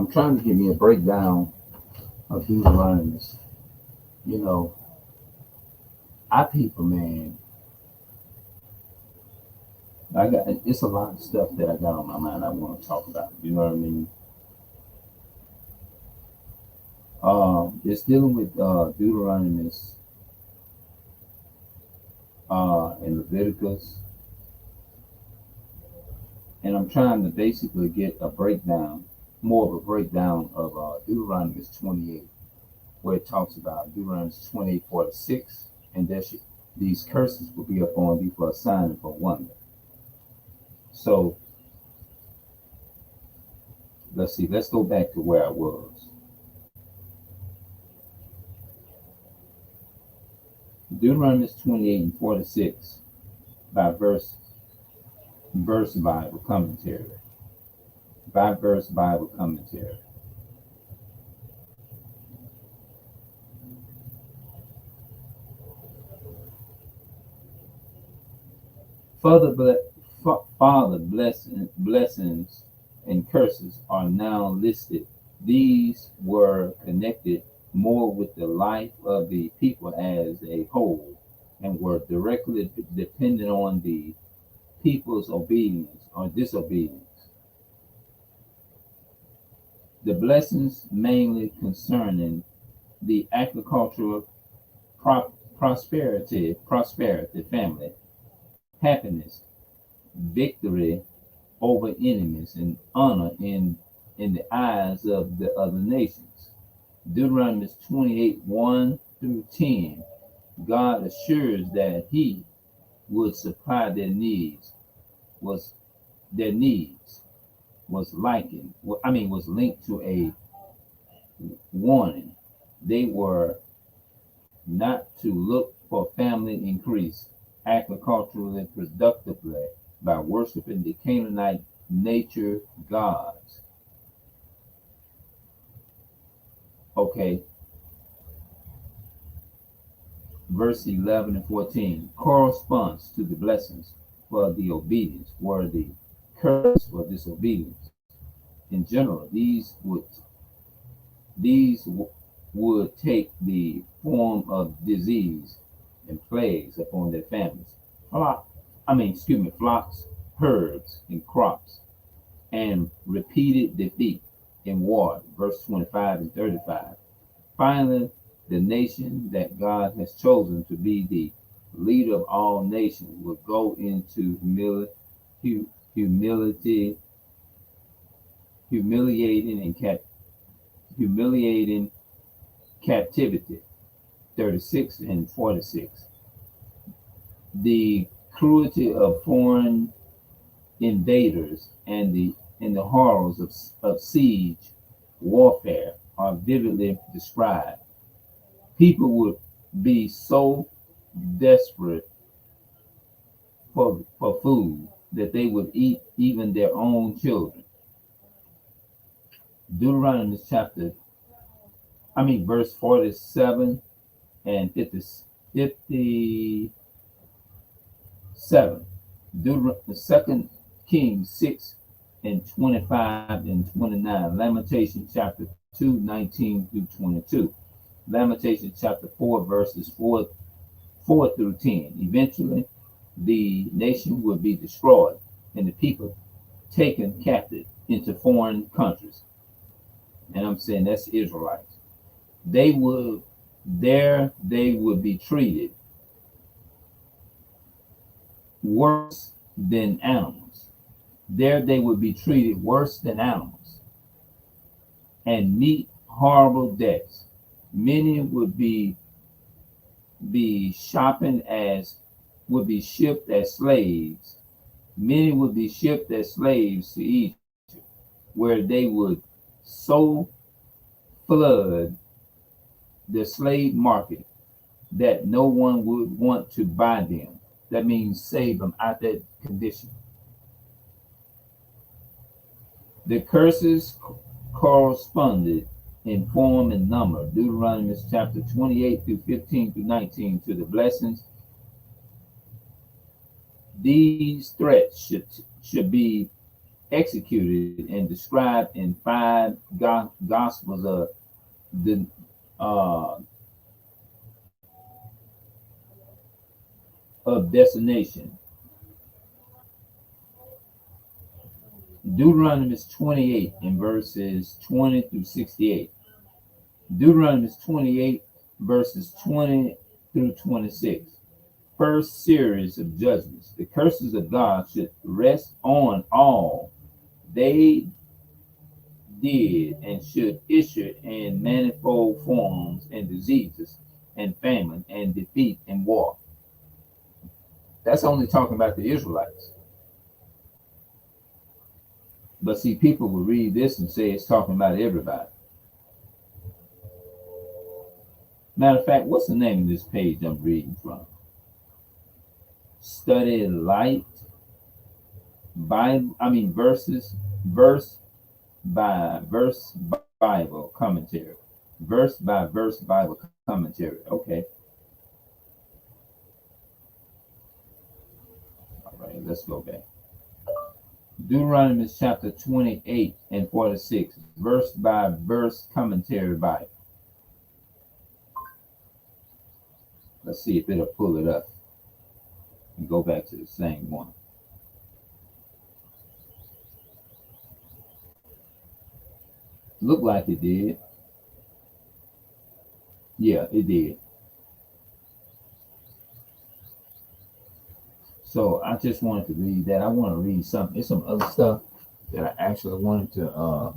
I'm trying to give me a breakdown of Deuteronomy. You know, I people, man, I got it's a lot of stuff that I got on my mind I want to talk about. You know what I mean? It's dealing with Deuteronomy and Leviticus, and I'm trying to basically get a breakdown, more of a breakdown of Deuteronomy 28, where it talks about Deuteronomy 28:46, and these curses will be upon thee for a sign and for wonder. So let's see, let's go back to where I was. Deuteronomy 28:46 by verse Bible commentary. By verse Bible commentary. Father blessings and curses are now listed. These were connected more with the life of the people as a whole and were directly dependent on the people's obedience or disobedience. The blessings mainly concerning the agricultural prosperity, family, happiness, victory over enemies, and honor in the eyes of the other nations. Deuteronomy 28:1-10. God assures that He would supply was their needs was linked to a warning. They were not to look for family increase agriculturally productively by worshiping the Canaanite nature gods. Okay, verse 11 and 14 corresponds to the blessings for the obedience, were the curse for disobedience. In general, these would take the form of disease and plagues upon their families. Flocks, herds, and crops, and repeated defeat in war, verse 25 and 35. Finally, the nation that God has chosen to be the leader of all nations will go into humility, humiliating and humiliating captivity, 36 and 46. The cruelty of foreign invaders and the horrors of siege warfare are vividly described. People would be so desperate for food that they would eat even their own children. Deuteronomy verse 47 and 57. The second Kings 6 and 25 and 29. Lamentation chapter 2, 19-22. Lamentation chapter 4, verses 4-10. Eventually, the nation will be destroyed and the people taken captive into foreign countries. And I'm saying that's Israelites. They would be treated worse than animals. There they would be treated worse than animals and meet horrible deaths. Many would be shipped as slaves. Many would be shipped as slaves to Egypt, where they would so flood the slave market that no one would want to buy them. That means save them out that condition. The curses corresponded in form and number, Deuteronomy chapter 28-15-19, to the blessings. These threats should be executed and described in five gospels the uh, of destination. Deuteronomy 28 in verses 20 through 68. Deuteronomy 28 verses 20 through 26. First series of judgments. The curses of God should rest on all they did and should issue in manifold forms and diseases and famine and defeat and war. That's only talking about the Israelites. But see, people will read this and say it's talking about everybody. Matter of fact, what's the name of this page I'm reading from? Study Light Bible, verse by verse Bible commentary. Verse by verse Bible commentary. Okay. All right, let's go back. Deuteronomy chapter 28 and 46, verse by verse commentary Bible. Let's see if it'll pull it up and go back to the same one. Looked like it did. Yeah, it did. So I just wanted to read that. I want to read something. There's some other stuff that I actually wanted to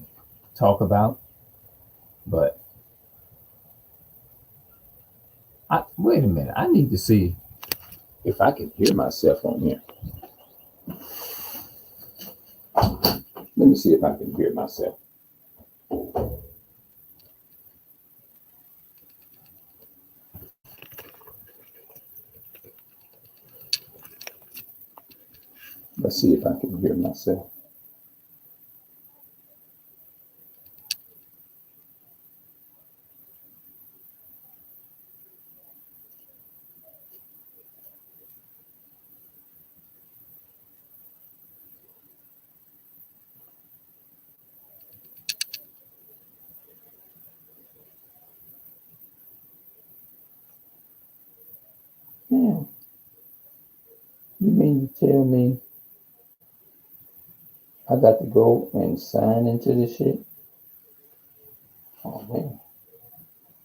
talk about, but wait a minute. I need to see if I can hear myself on here. Let me see if I can hear myself. Let's see if I can hear myself. Yeah. You mean to tell me I got to go and sign into this shit? Oh man.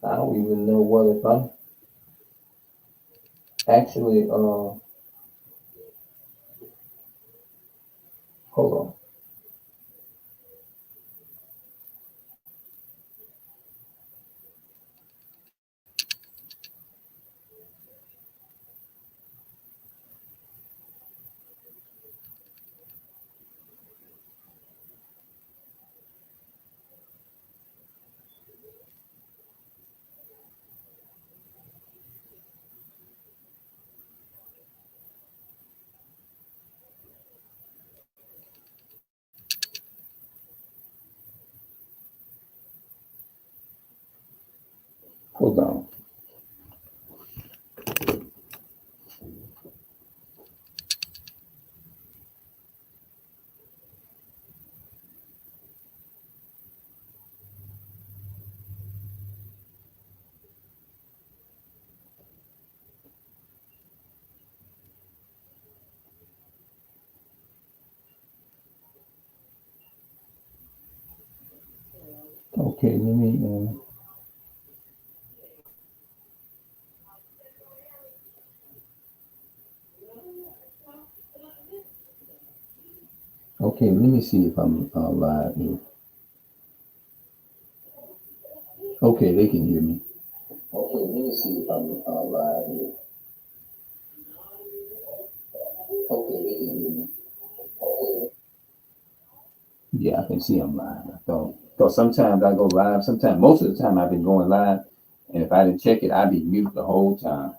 I don't even know what if I'm actually hold on. Hold on. Okay, let me okay, let me see if I'm live here. Okay, they can hear me. Okay, let me see if I'm live here. Okay, they can hear me. Yeah, I can see I'm live. I thought, because sometimes I go live. Sometimes, most of the time, I've been going live, and if I didn't check it, I'd be mute the whole time.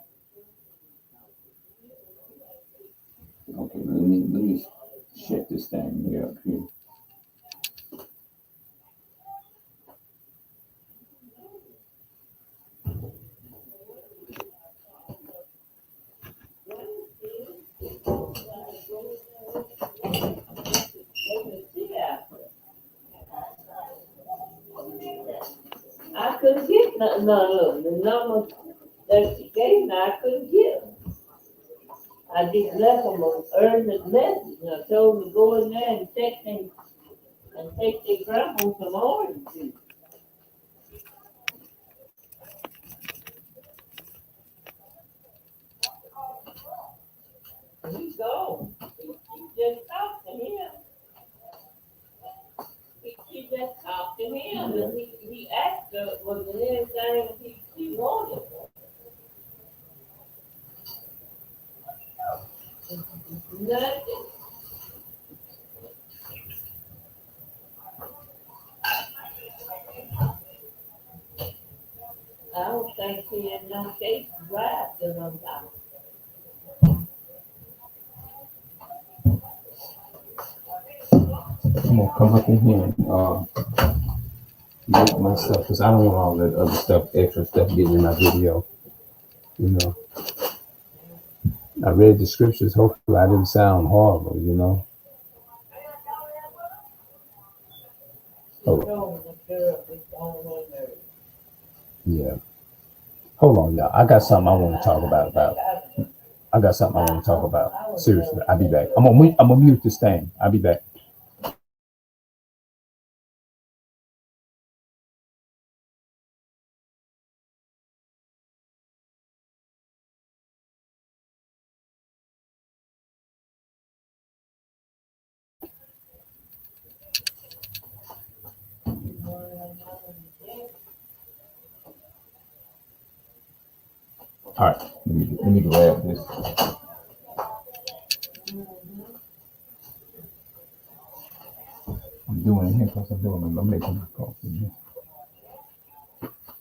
Okay, let me check this thing here up here. couldn't get none of them. The number that she gave me, I couldn't get them. I just left them an urgent message, and I told them to go in there and check them and take their grandma some orange juice. He gone. He just talked to him. He just talked to him, and he asked her, was there anything he wanted? Nothing. I don't think he had no case to drive to them down. I'm gonna come up in here and make my stuff because I don't want all that other stuff, extra stuff getting in my video. You know, I read the scriptures. Hopefully, I didn't sound horrible. You know. He Oh, told me the girl was on her nerves. yeah. Hold on, y'all. I got something I want to talk about. I got something I want to talk about. Seriously, I'll be back. I'm gonna mute this thing. I'll be back. All right. Let me grab this. I'm doing it here because I'm making my coffee.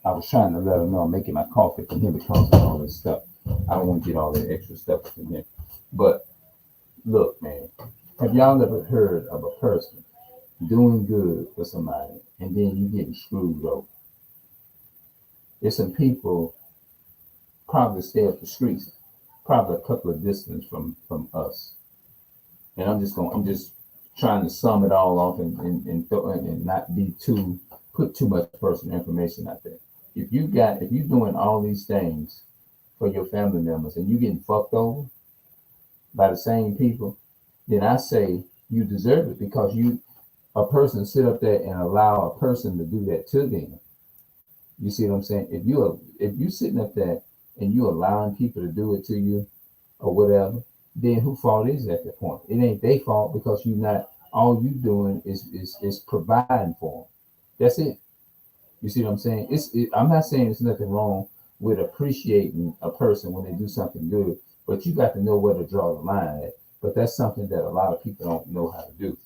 I was trying to let her know I'm making my coffee from here because of all this stuff. I don't want to get all that extra stuff in here. But look, man, have y'all ever heard of a person doing good for somebody and then you getting screwed over? There's some people probably stay up the streets, probably a couple of distance from us. And I'm just trying to sum it all off and not be put too much personal information out there. If you're doing all these things for your family members and you getting fucked over by the same people, then I say you deserve it because a person sit up there and allow a person to do that to them. You see what I'm saying? If you sitting up there and you allowing people to do it to you or whatever, then who fault is it at that point? It ain't their fault because you not all you doing is providing for them. That's it. You see what I'm saying? I'm not saying there's nothing wrong with appreciating a person when they do something good, but you got to know where to draw the line at. But that's something that a lot of people don't know how to do.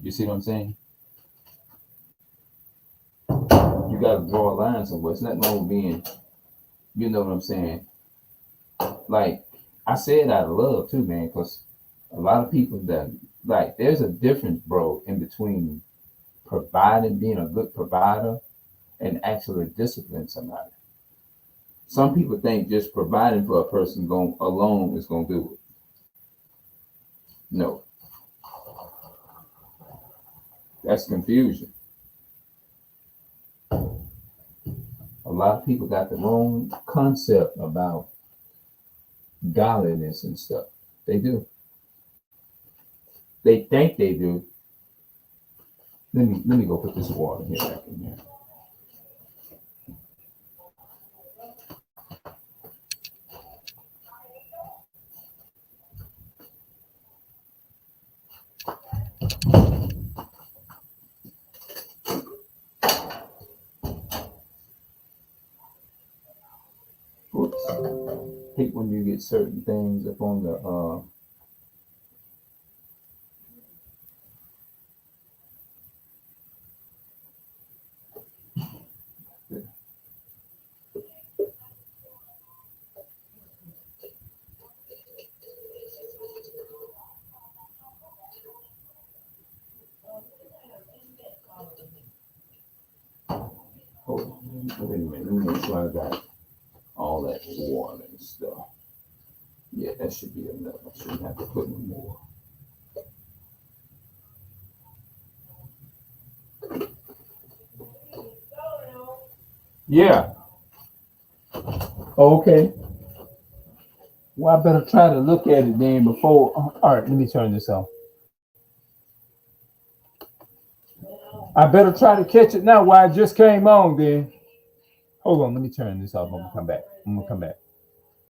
You see what I'm saying? You got to draw a line somewhere. It's not wrong with being, you know what I'm saying? Like I said out of love too, man, because a lot of people that like there's a difference, bro, in between providing, being a good provider, and actually discipline somebody. Some people think just providing for a person alone is gonna do it. No, that's confusion. A lot of people got the wrong concept about godliness and stuff. They do. They think they do. Let me go put this water here back in here. Oops. Hate when you get certain things up on the hold on. Wait a minute. Let me make sure I got all that water and stuff. Yeah, that should be enough. I shouldn't have to put no more. Yeah. Okay. Well, I better try to look at it then before. All right, let me turn this off. I better try to catch it now while it just came on then. Hold on, let me turn this off. I'm gonna come back.